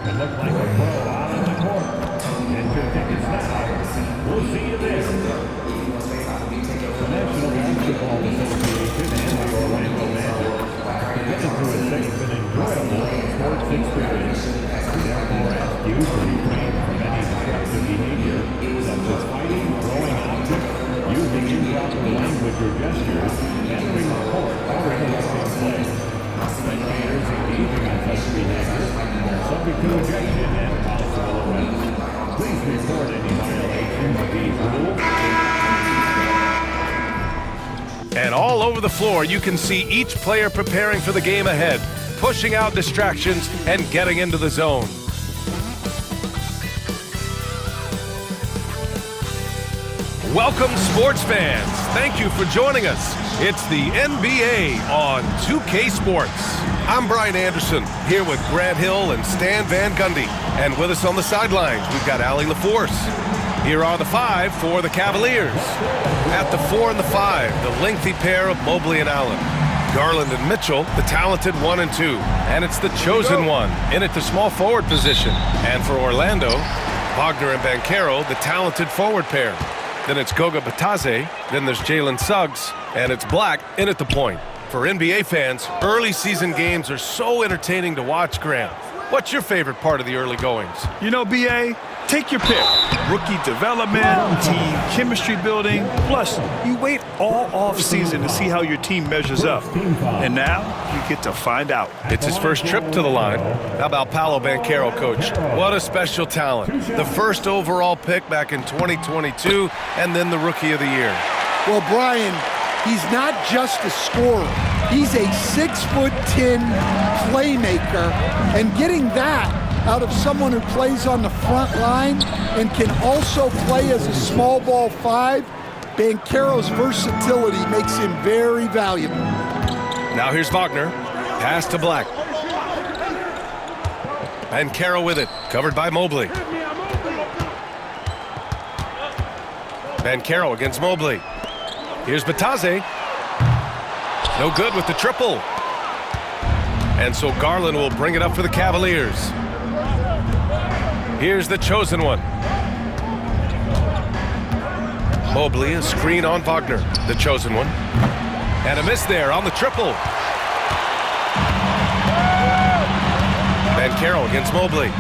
It looked like a throw out on the court. Get your tickets now. We'll see you there. The National Basketball Association and the Orlando Magic are committed to a safe and enjoyable sports experience. We therefore ask you to refrain from any destructive behavior, such as fighting, throwing objects, using improper language or gestures, entering the court, or interrupting play. Spectators engaging in such behavior are subject to ejection and possible offense. Please report any violations of these rules. And all over the floor, you can see each player preparing for the game ahead, pushing out distractions and getting into the zone. Welcome, sports fans. Thank you for joining us. It's the NBA on 2K Sports. I'm Brian Anderson, here with Grant Hill and Stan Van Gundy. And with us on the sidelines, we've got Allie LaForce. Here are the five for the Cavaliers. At the 4 and the 5, the lengthy pair of Mobley and Allen. Garland and Mitchell, the talented 1 and 2. And it's the chosen one in at the small forward position. And for Orlando, Wagner and Banchero, the talented forward pair. Then it's Goga Bitadze, then there's Jalen Suggs, and it's Black in at the point. For NBA fans, early season games are so entertaining to watch, Grant. What's your favorite part of the early goings? You know, B.A., take your pick. Rookie development, team chemistry building. Plus, you wait all off-season to see how your team measures up. And now, you get to find out. It's his first trip to the line. How about Paolo Banchero, coach? What a special talent. The first overall pick back in 2022, and then the Rookie of the Year. Well, Brian, he's not just a scorer. He's a 6'10" playmaker, and getting that out of someone who plays on the front line and can also play as a small ball 5, Banchero's versatility makes him very valuable. Now here's Wagner. Pass to Black. Banchero with it, covered by Mobley. Banchero against Mobley. Here's Bitadze. No good with the triple. And so Garland will bring it up for the Cavaliers. Here's the chosen one. Mobley, a screen on Wagner, the chosen one. And a miss there on the triple. Banchero against Mobley.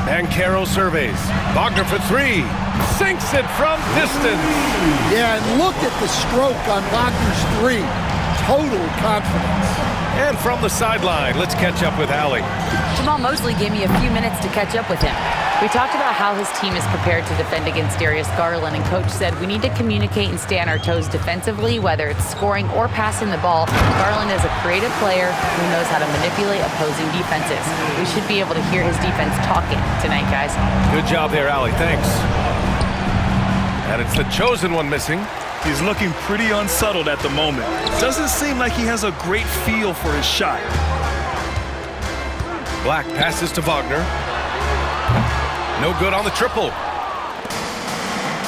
Banchero surveys. Wagner for 3. Sinks it from distance. Yeah, and look at the stroke on Wagner's 3. Total confidence. And from the sideline, let's catch up with Allie. Jamal Mosley gave me a few minutes to catch up with him. We talked about how his team is prepared to defend against Darius Garland, and Coach said we need to communicate and stay on our toes defensively, whether it's scoring or passing the ball. Garland is a creative player who knows how to manipulate opposing defenses. We should be able to hear his defense talking tonight, guys. Good job there, Allie. Thanks. And it's the chosen one missing. He's looking pretty unsettled at the moment. Doesn't seem like he has a great feel for his shot. Black passes to Wagner. No good on the triple.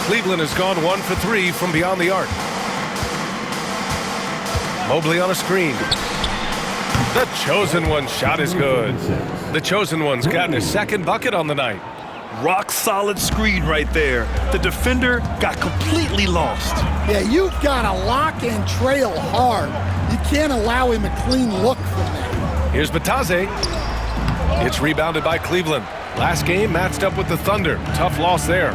Cleveland has gone 1 for 3 from beyond the arc. Mobley on a screen. The chosen one's shot is good. The chosen one's gotten his second bucket on the night. Rock solid screen right there. The defender got completely lost. Yeah, you've got to lock and trail hard. You can't allow him a clean look from there. Here's Bitadze. It's rebounded by Cleveland. Last game matched up with the Thunder. Tough loss there.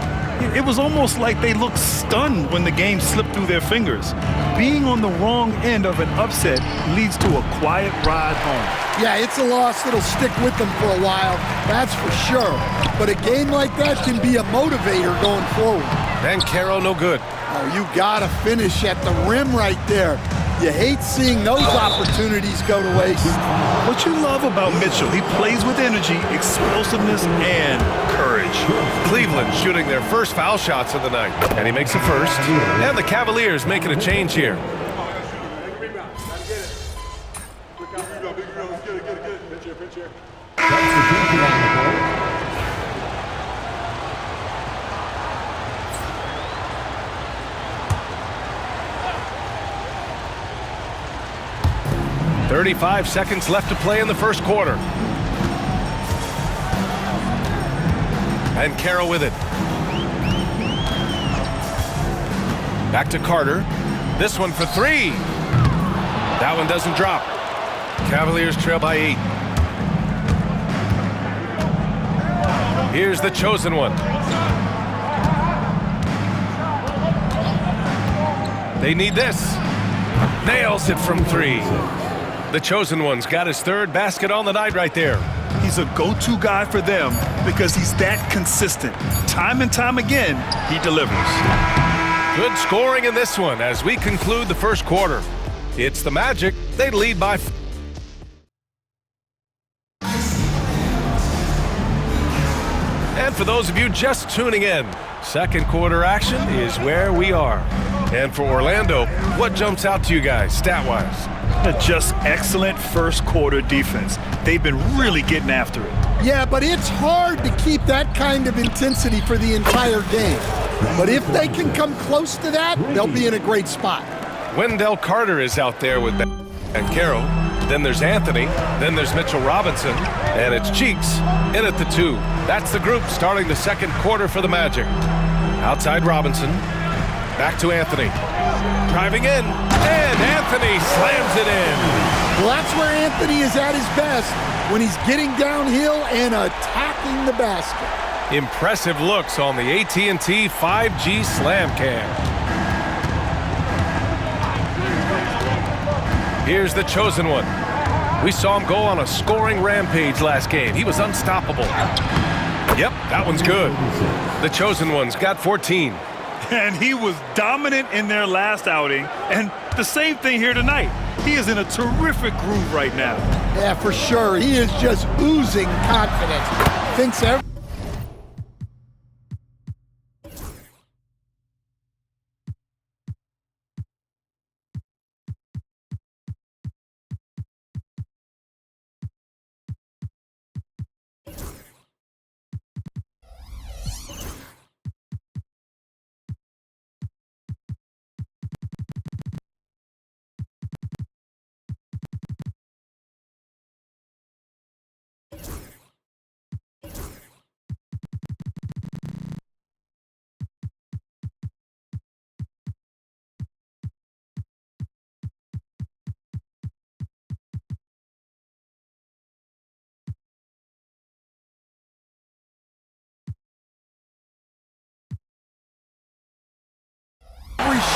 It was almost like they looked stunned when the game slipped through their fingers. Being on the wrong end of an upset leads to a quiet ride home. Yeah, it's a loss that'll stick with them for a while, that's for sure. But a game like that can be a motivator going forward. Banchero no good. Oh, you gotta finish at the rim right there. You hate seeing those opportunities go to waste. What you love about Mitchell, he plays with energy, explosiveness, and courage. Cleveland shooting their first foul shots of the night. And he makes the first. And the Cavaliers making a change here. 35 seconds left to play in the first quarter. And Carroll with it. Back to Carter. This one for three. That one doesn't drop. Cavaliers trail by 8. Here's the chosen one. They need this. Nails it from 3. The chosen one's got his third basket on the night right there. He's a go-to guy for them because he's that consistent. Time and time again, he delivers. Good scoring in this one as we conclude the first quarter. It's the Magic. They lead by 4. And for those of you just tuning in, second quarter action is where we are. And for Orlando, what jumps out to you guys stat-wise? Just excellent first quarter defense. They've been really getting after it. Yeah, but it's hard to keep that kind of intensity for the entire game. But if they can come close to that, they'll be in a great spot. Wendell Carter is out there with Banchero. Then there's Anthony. Then there's Mitchell Robinson. And it's Cheeks in at the 2. That's the group starting the second quarter for the Magic. Outside Robinson. Back to Anthony. Driving in. And Anthony slams it in. Well, that's where Anthony is at his best, when he's getting downhill and attacking the basket. Impressive looks on the AT&T 5G Slam Cam. Here's the chosen one. We saw him go on a scoring rampage last game. He was unstoppable. Yep, that one's good. The chosen one's got 14. And he was dominant in their last outing. And the same thing here tonight. He is in a terrific groove right now. Yeah, for sure. He is just oozing confidence. Thinks every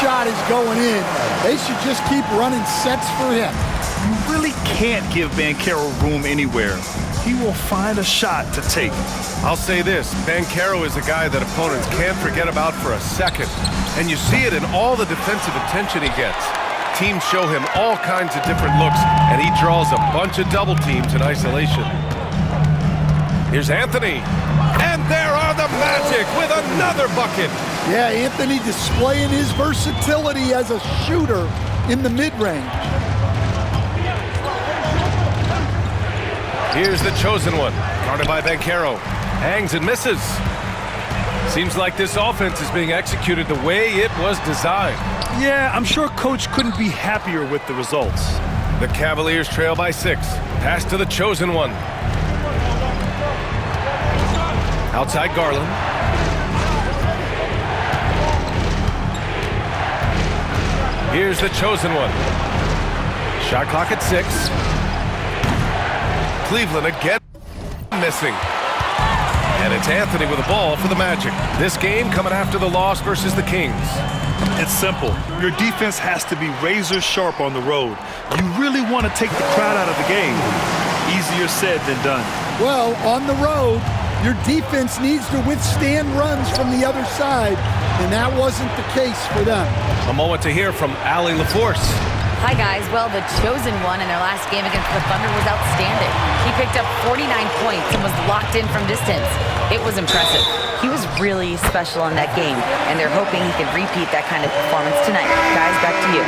shot is going in. They should just keep running sets for him. You really can't give Banchero room anywhere. He will find a shot to take. I'll say this, Banchero is a guy that opponents can't forget about for a second. And you see it in all the defensive attention he gets. Teams show him all kinds of different looks, and he draws a bunch of double teams in isolation. Here's Anthony. And there are the Magic with another bucket. Yeah, Anthony displaying his versatility as a shooter in the mid-range. Here's the chosen one, guarded by Banchero. Hangs and misses. Seems like this offense is being executed the way it was designed. Yeah, I'm sure Coach couldn't be happier with the results. The Cavaliers trail by 6. Pass to the chosen one. Outside Garland. Here's the chosen one. Shot clock at 6. Cleveland again missing. And it's Anthony with the ball for the Magic. This game coming after the loss versus the Kings. It's simple. Your defense has to be razor sharp on the road. You really want to take the crowd out of the game. Easier said than done. Well, on the road, your defense needs to withstand runs from the other side, and that wasn't the case for them. A moment to hear from Allie LaForce. Hi, guys. Well, the chosen one in their last game against the Thunder was outstanding. He picked up 49 points and was locked in from distance. It was impressive. He was really special in that game, and they're hoping he can repeat that kind of performance tonight. Guys, back to you.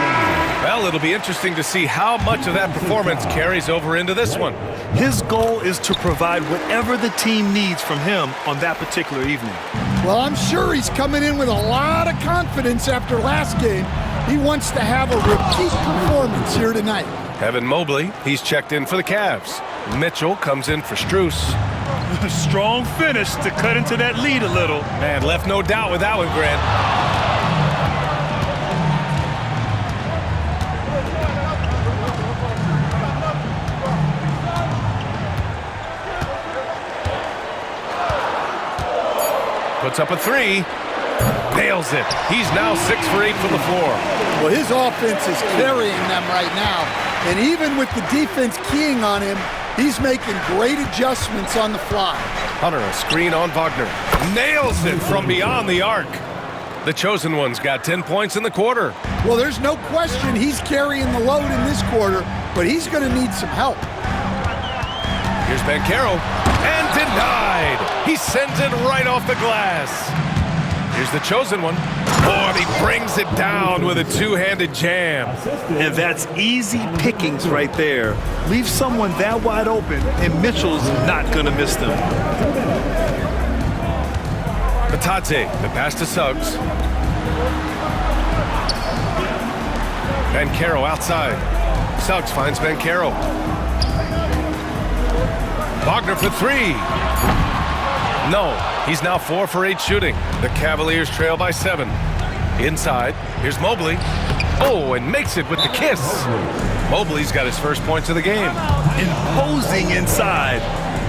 Well, it'll be interesting to see how much of that performance carries over into this one. His goal is to provide whatever the team needs from him on that particular evening. Well, I'm sure he's coming in with a lot of confidence after last game. He wants to have a repeat performance here tonight. Evan Mobley, he's checked in for the Cavs. Mitchell comes in for Strus. Strong finish to cut into that lead a little. Man, left no doubt with that one, Grant. Puts up a three. Nails it. He's now 6 for 8 from the floor. Well, his offense is carrying them right now. And even with the defense keying on him, he's making great adjustments on the fly. Hunter, a screen on Wagner. Nails it from beyond the arc. The chosen one's got 10 points in the quarter. Well, there's no question he's carrying the load in this quarter, but he's going to need some help. Here's Banchero. And denied. He sends it right off the glass. Here's the chosen one. Oh, and he brings it down with a two-handed jam. And that's easy pickings right there. Leave someone that wide open, and Mitchell's not going to miss them. Batadze, the pass to Suggs. Banchero outside. Suggs finds Banchero. Wagner for three. No, he's now 4 for 8 shooting. The Cavaliers trail by 7. Inside, here's Mobley. Oh, and makes it with the kiss. Mobley's got his first points of the game. Imposing inside.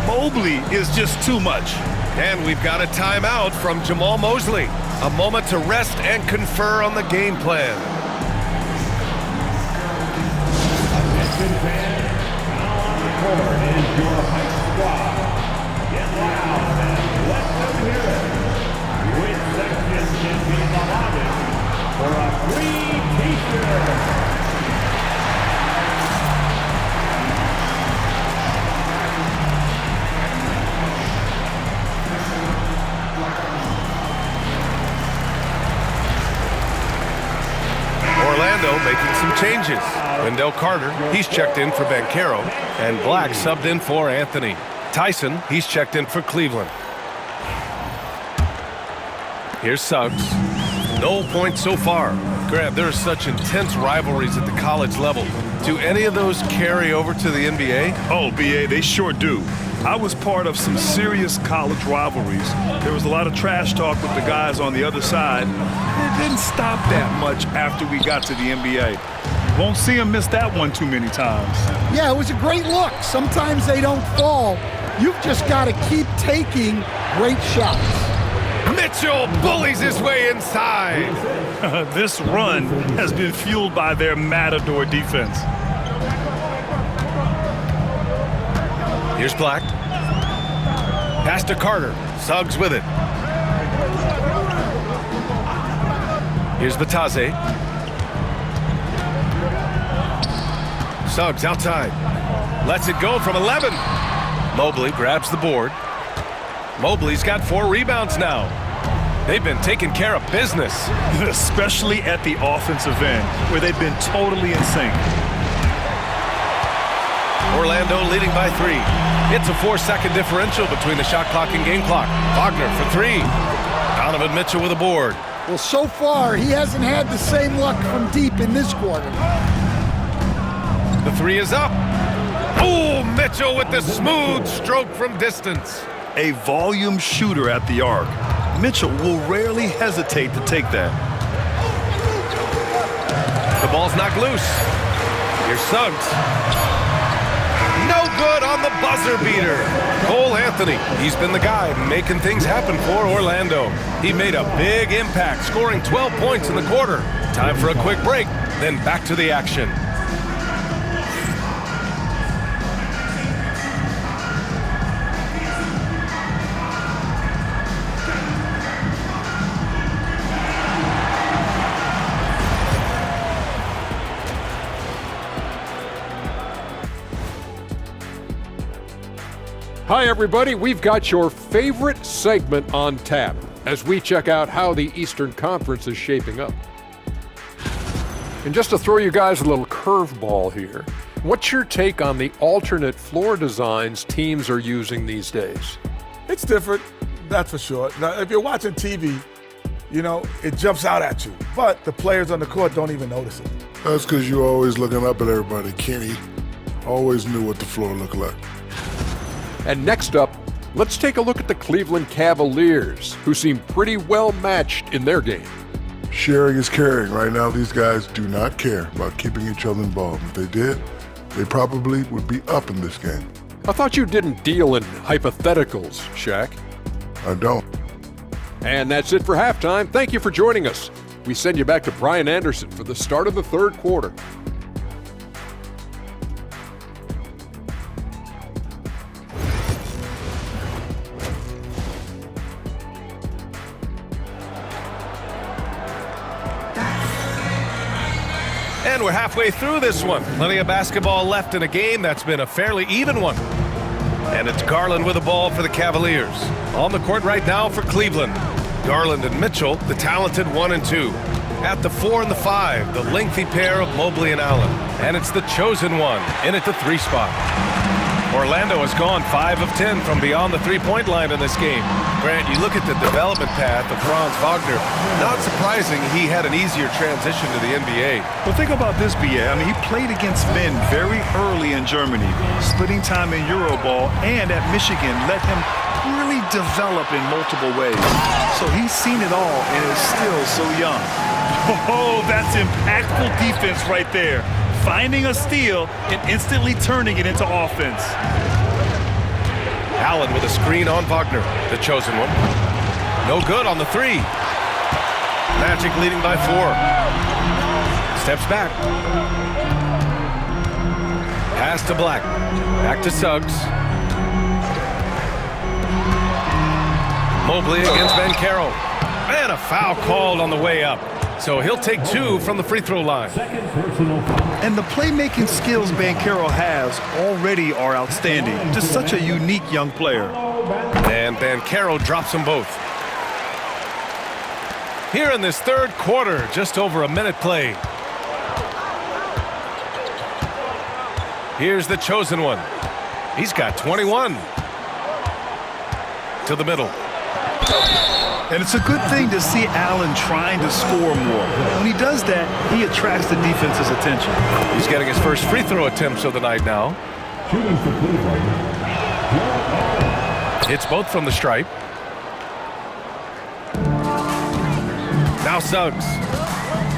Mobley is just too much. And we've got a timeout from Jamal Mosley. A moment to rest and confer on the game plan. Attention fans, now on the court is your hype squad. Get loud and let them hear it. Which section can be the loudest for a free t-shirt? Orlando making some changes. Wendell Carter, he's checked in for Banchero, and Black subbed in for Anthony. Tyson, he's checked in for Cleveland. Here's Suggs. No points so far. Grant, there are such intense rivalries at the college level. Do any of those carry over to the NBA? Oh, BA, they sure do. I was part of some serious college rivalries. There was a lot of trash talk with the guys on the other side. It didn't stop that much after we got to the NBA. You won't see them miss that one too many times. Yeah, it was a great look. Sometimes they don't fall. You've just got to keep taking great shots. Mitchell bullies his way inside. This run has been fueled by their Matador defense. Here's Black. Pass to Carter. Suggs with it. Here's Batadze. Suggs outside. Lets it go from 11. Mobley grabs the board. Mobley's got 4 rebounds now. They've been taking care of business. Especially at the offensive end, where they've been totally in sync. Orlando leading by 3. It's a 4-second differential between the shot clock and game clock. Wagner for 3. Donovan Mitchell with a board. Well, so far, he hasn't had the same luck from deep in this quarter. The 3 is up. Oh, Mitchell with the smooth stroke from distance. A volume shooter at the arc. Mitchell will rarely hesitate to take that. The ball's knocked loose. Here's Suggs. No good on the buzzer beater. Cole Anthony, he's been the guy making things happen for Orlando. He made a big impact, scoring 12 points in the quarter. Time for a quick break, then back to the action. Hi, everybody. We've got your favorite segment on tap as we check out how the Eastern Conference is shaping up. And just to throw you guys a little curveball here, what's your take on the alternate floor designs teams are using these days? It's different, that's for sure. Now, if you're watching TV, You know, it jumps out at you. But the players on the court don't even notice it. That's because you're always looking up at everybody, Kenny. Always knew what the floor looked like. And next up, let's take a look at the Cleveland Cavaliers, who seem pretty well matched in their game. Sharing is caring. Right now, these guys do not care about keeping each other involved. If they did, they probably would be up in this game. I thought you didn't deal in hypotheticals, Shaq. I don't. And that's it for halftime. Thank you for joining us. We send you back to Brian Anderson for the start of the third quarter. And we're halfway through this one. Plenty of basketball left in a game that's been a fairly even one. And it's Garland with the ball for the Cavaliers. On the court right now for Cleveland. Garland and Mitchell, the talented 1 and 2. At the 4 and the 5, the lengthy pair of Mobley and Allen. And it's the chosen one in at the 3 spot. Orlando has gone 5 of 10 from beyond the three-point line in this game. Grant, you look at the development path of Franz Wagner. Not surprising he had an easier transition to the NBA. Well, think about this, B.A. I mean, he played against men very early in Germany, splitting time in Euroball, and at Michigan let him really develop in multiple ways. So he's seen it all and is still so young. Oh, that's impactful defense right there. Finding a steal and instantly turning it into offense. Allen with a screen on Wagner, the chosen one. No good on the 3. Magic leading by 4. Steps back. Pass to Black. Back to Suggs. Mobley against Banchero. And a foul called on the way up. So he'll take 2 from the free throw line. And the playmaking skills Banchero has already are outstanding. Just such a unique young player. And Banchero drops them both. Here in this third quarter, just over a minute played. Here's the chosen one. He's got 21. To the middle. And it's a good thing to see Allen trying to score more. When he does that, he attracts the defense's attention. He's getting his first free throw attempts of the night now. It's both from the stripe. Now Suggs.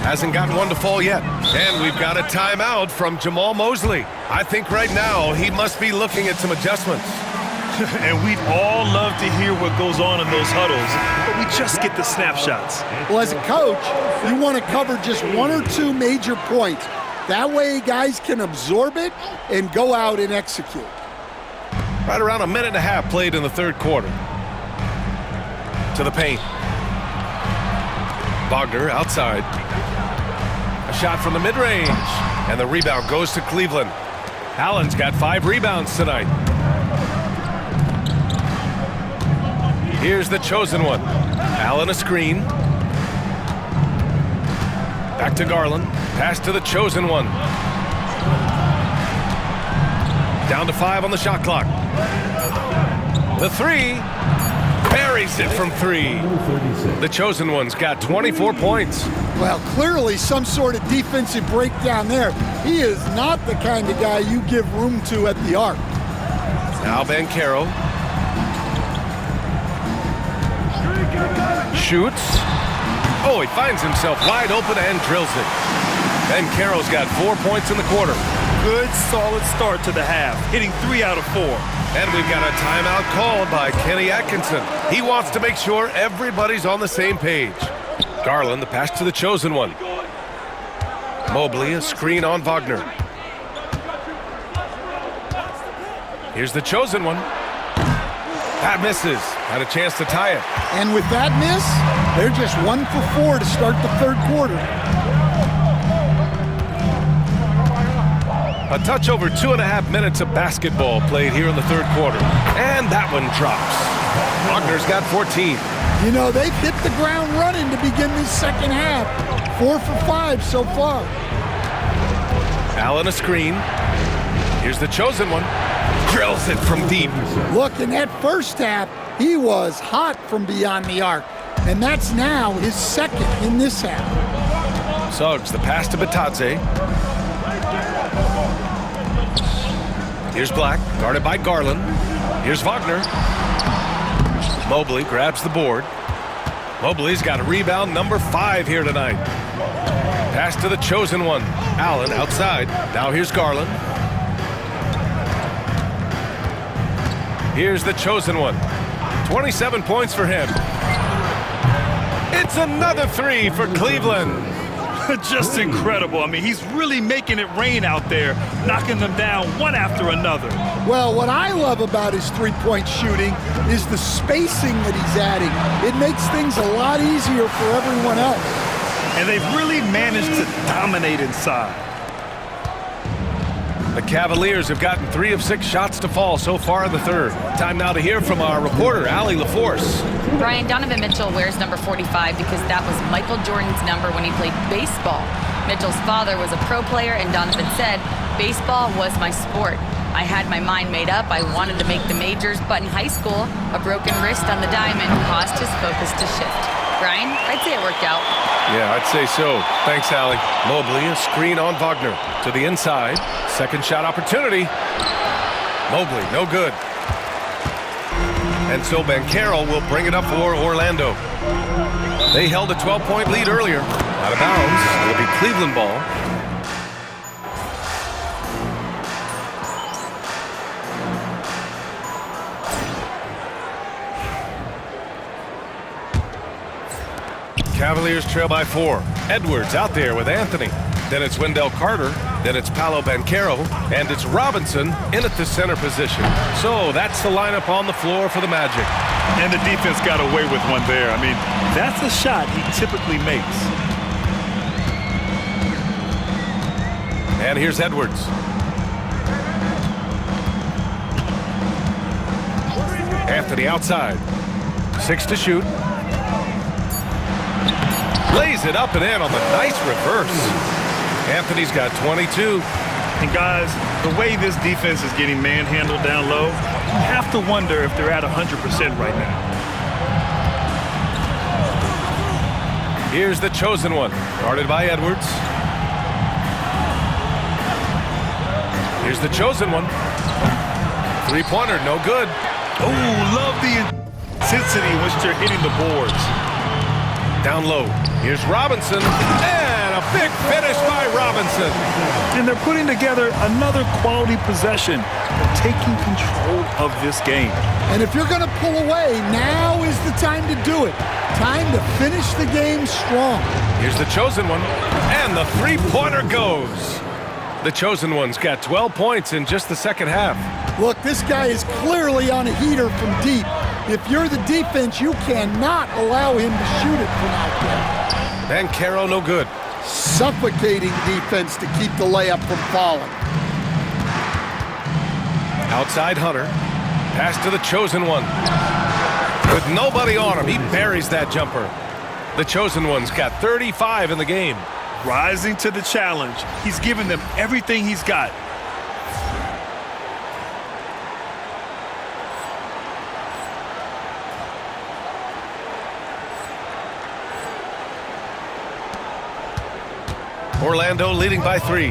Hasn't gotten one to fall yet. And we've got a timeout from Jamal Mosley. I think right now he must be looking at some adjustments. And we'd all love to hear what goes on in those huddles, but we just get the snapshots. Well, as a coach, you want to cover just 1 or 2 major points. That way guys can absorb it and go out and execute. Right around a minute and a half played in the third quarter. To the paint. Wagner outside. A shot from the mid-range. And the rebound goes to Cleveland. Allen's got 5 rebounds tonight. Here's the chosen one. Allen a screen. Back to Garland. Pass to the chosen one. Down to 5 on the shot clock. The 3. Buries it from 3. The chosen one's got 24 points. Well, clearly some sort of defensive breakdown there. He is not the kind of guy you give room to at the arc. Now Banchero. Shoots. Oh, he finds himself wide open and drills it. Banchero's got 4 points in the quarter. Good, solid start to the half, hitting 3 out of 4. And we've got a timeout called by Kenny Atkinson. He wants to make sure everybody's on the same page. Garland, the pass to the chosen one. Mobley, a screen on Wagner. Here's the chosen one. That misses. Had a chance to tie it. And with that miss, they're just 1 for 4 to start the third quarter. A touch over 2.5 minutes of basketball played here in the third quarter. And that one drops. Wagner's got 14. You know, they've hit the ground running to begin this second half. 4 for 5 so far. Allen a screen. Here's the chosen one. Drills it from deep. Look, in that first half, he was hot from beyond the arc. and that's now his second in this half. Suggs, the pass to Batadze. Here's Black, guarded by Garland. Here's Wagner. Mobley grabs the board. Mobley's got a rebound, number 5 here tonight. Pass to the chosen one. Allen outside. Now here's Garland. Here's the chosen one. 27 points for him. It's another 3 for Cleveland. Just incredible. I mean, he's really making it rain out there, knocking them down one after another. Well, what I love about his three-point shooting is the spacing that he's adding. It makes things a lot easier for everyone else. And they've really managed to dominate inside. The Cavaliers have gotten 3 of 6 shots to fall so far in the third. Time now to hear from our reporter, Allie LaForce. Brian, Donovan Mitchell wears number 45 because that was Michael Jordan's number when he played baseball. Mitchell's father was a pro player, and Donovan said, "Baseball was my sport. I had my mind made up. I wanted to make the majors, but in high school, a broken wrist on the diamond caused his focus to shift." Brian, I'd say it worked out. Yeah, I'd say so. Thanks, Allie. Mobley, a screen on Wagner. To the inside. Second shot opportunity. Mobley, no good. And so Banchero will bring it up for Orlando. They held a 12-point lead earlier. Out of bounds. It'll be Cleveland ball. Cavaliers trail by 4. Edwards out there with Anthony. Then it's Wendell Carter. Then it's Paolo Banchero. And it's Robinson in at the center position. So that's the lineup on the floor for the Magic. And the defense got away with one there. I mean, that's a shot he typically makes. And here's Edwards. Anthony outside. 6 to shoot. Lays it up and in on the nice reverse. Anthony's got 22. And guys, the way this defense is getting manhandled down low, you have to wonder if they're at 100% right now. Here's the chosen one, guarded by Edwards. Here's the chosen one. Three-pointer, no good. Oh, love the intensity in which they're hitting the boards. Down low. Here's Robinson. And a big finish by Robinson. And they're putting together another quality possession, taking control of this game. And if you're going to pull away, now is the time to do it. Time to finish the game strong. Here's the chosen one. And the three-pointer goes. The chosen one's got 12 points in just the second half. Look, this guy is clearly on a heater from deep. If you're the defense, you cannot allow him to shoot it from out there. Banchero, no good. Suffocating defense to keep the layup from falling. Outside Hunter. Pass to the chosen one. With nobody on him, he buries that jumper. The chosen one's got 35 in the game. Rising to the challenge. He's given them everything he's got. Orlando leading by 3.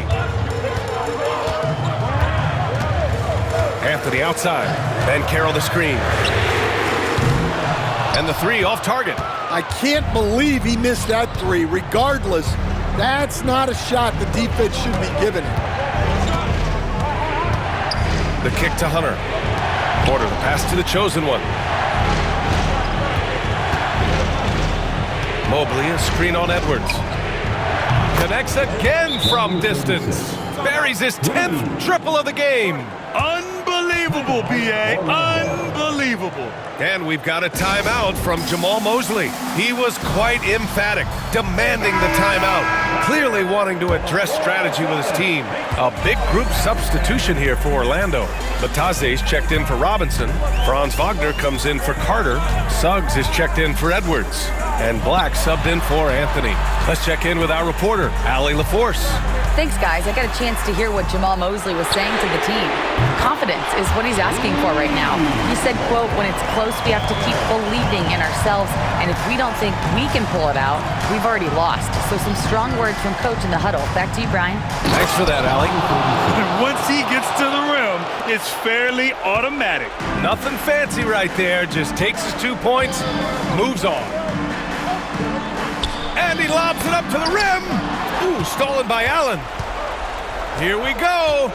Anthony outside. Banchero the screen. And the 3 off target. I can't believe he missed that 3. Regardless, that's not a shot the defense should be giving him. The kick to Hunter. Porter, the pass to the chosen one. Mobley, a screen on Edwards. Connects again from distance. Buries his 10th triple of the game. Unbelievable, B.A. Unbelievable. And we've got a timeout from Jamal Mosley. He was quite emphatic, demanding the timeout, clearly wanting to address strategy with his team. A big group substitution here for Orlando. Batadze's checked in for Robinson. Franz Wagner comes in for Carter. Suggs is checked in for Edwards. And Black subbed in for Anthony. Let's check in with our reporter, Allie LaForce. Thanks, guys. I got a chance to hear what Jamal Mosley was saying to the team. Confidence is what he's asking for right now. He said, quote, when it's close, we have to keep believing in ourselves, and if we don't think we can pull it out, we've already lost. So some strong words from Coach in the huddle. Back to you, Brian. Thanks for that, Allie. Once he gets to the rim, it's fairly automatic. Nothing fancy right there. Just takes his 2 points, moves on. And he lobs it up to the rim. Ooh, stolen by Allen. Here we go.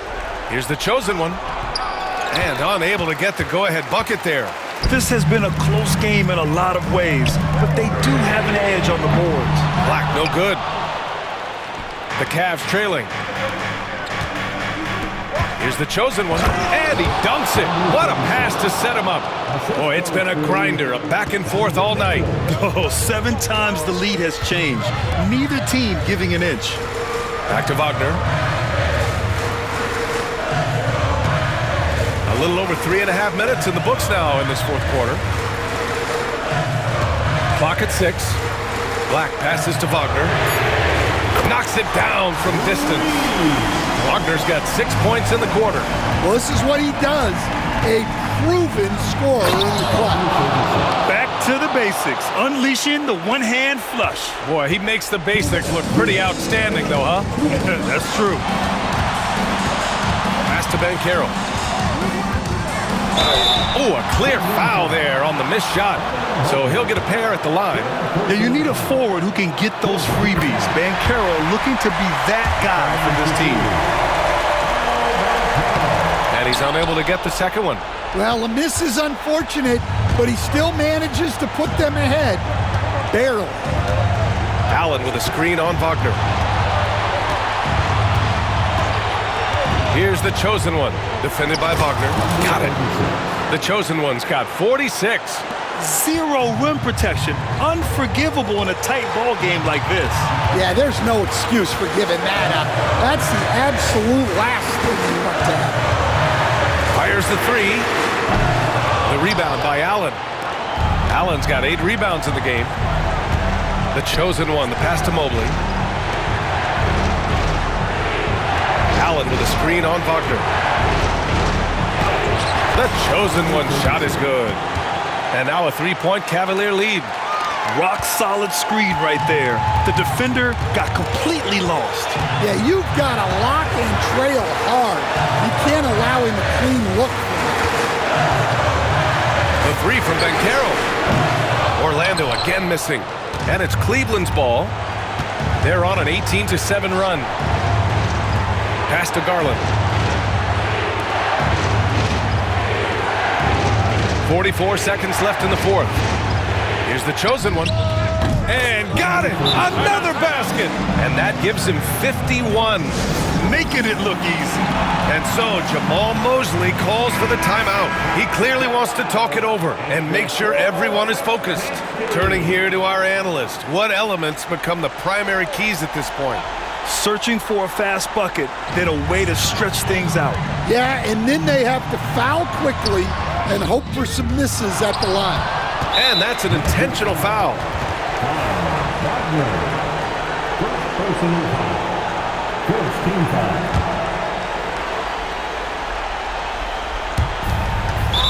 Here's the chosen one. And unable to get the go-ahead bucket there. This has been a close game in a lot of ways, but they do have an edge on the boards. Black, no good. The Cavs trailing. Here's the chosen one, and he dunks it. What a pass to set him up. Boy, it's been a grinder, a back and forth all night. Oh, 7 times the lead has changed. Neither team giving an inch. Back to Wagner. A little over 3.5 minutes in the books now in this fourth quarter. Clock at 6. Black passes to Wagner. Knocks it down from distance. Wagner's got 6 points in the quarter. Well, this is what he does. A proven scorer in the club. Back to the basics, unleashing the one-hand flush. Boy, he makes the basics look pretty outstanding, though, huh? That's true. Pass to Banchero. Oh, a clear foul there on the missed shot. So he'll get a pair at the line. Yeah, you need a forward who can get those freebies. Banchero looking to be that guy for this team. And he's unable to get the second one. Well, the miss is unfortunate, but he still manages to put them ahead. Barely. Allen with a screen on Wagner. Here's the chosen one, defended by Wagner. Got it. The chosen one's got 46. Zero rim protection. Unforgivable in a tight ball game like this. Yeah, there's no excuse for giving that up. That's the absolute last thing you want to have. Fires the 3. The rebound by Allen. Allen's got 8 rebounds in the game. The chosen one, the pass to Mobley. Allen with a screen on Wagner. The chosen one shot is good. And now a 3-point Cavalier lead. Rock solid screen right there. The defender got completely lost. Yeah, you've got to lock and trail hard. You can't allow him a clean look. The 3 from Banchero. Orlando again missing. And it's Cleveland's ball. They're on an 18-7 run. Pass to Garland. 44 seconds left in the fourth. Here's the chosen one. And got it! Another basket! And that gives him 51. Making it look easy. And so Jamal Mosley calls for the timeout. He clearly wants to talk it over and make sure everyone is focused. Turning here to our analyst. What elements become the primary keys at this point? Searching for a fast bucket, then a way to stretch things out. Yeah, and then they have to foul quickly and hope for some misses at the line. And that's an intentional foul.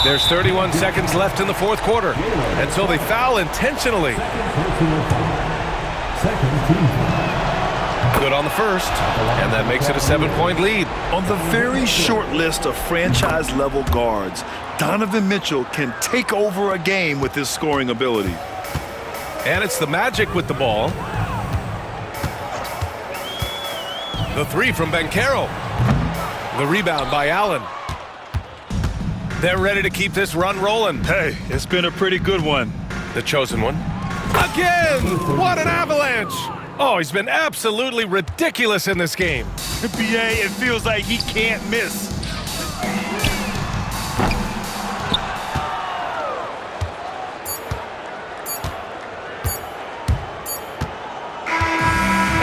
There's 31 seconds left in the fourth quarter, and so they foul intentionally. Good on the first, and that makes it a 7-point lead. On the very short list of franchise-level guards, Donovan Mitchell can take over a game with his scoring ability. And it's the Magic with the ball. The 3 from Banchero. The rebound by Allen. They're ready to keep this run rolling. Hey, it's been a pretty good one. The chosen one. Again! What an avalanche! Oh, he's been absolutely ridiculous in this game. NBA, it feels like he can't miss.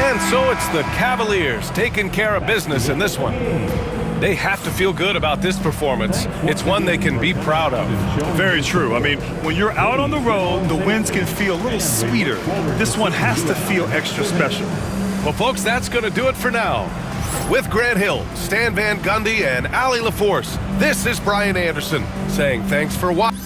And so it's the Cavaliers taking care of business in this one. They have to feel good about this performance. It's one they can be proud of. Very true. I mean, when you're out on the road, the wins can feel a little sweeter. This one has to feel extra special. Well, folks, that's going to do it for now. With Grant Hill, Stan Van Gundy, and Allie LaForce, this is Brian Anderson saying thanks for watching.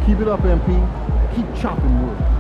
Keep it up, MP. Keep chopping wood.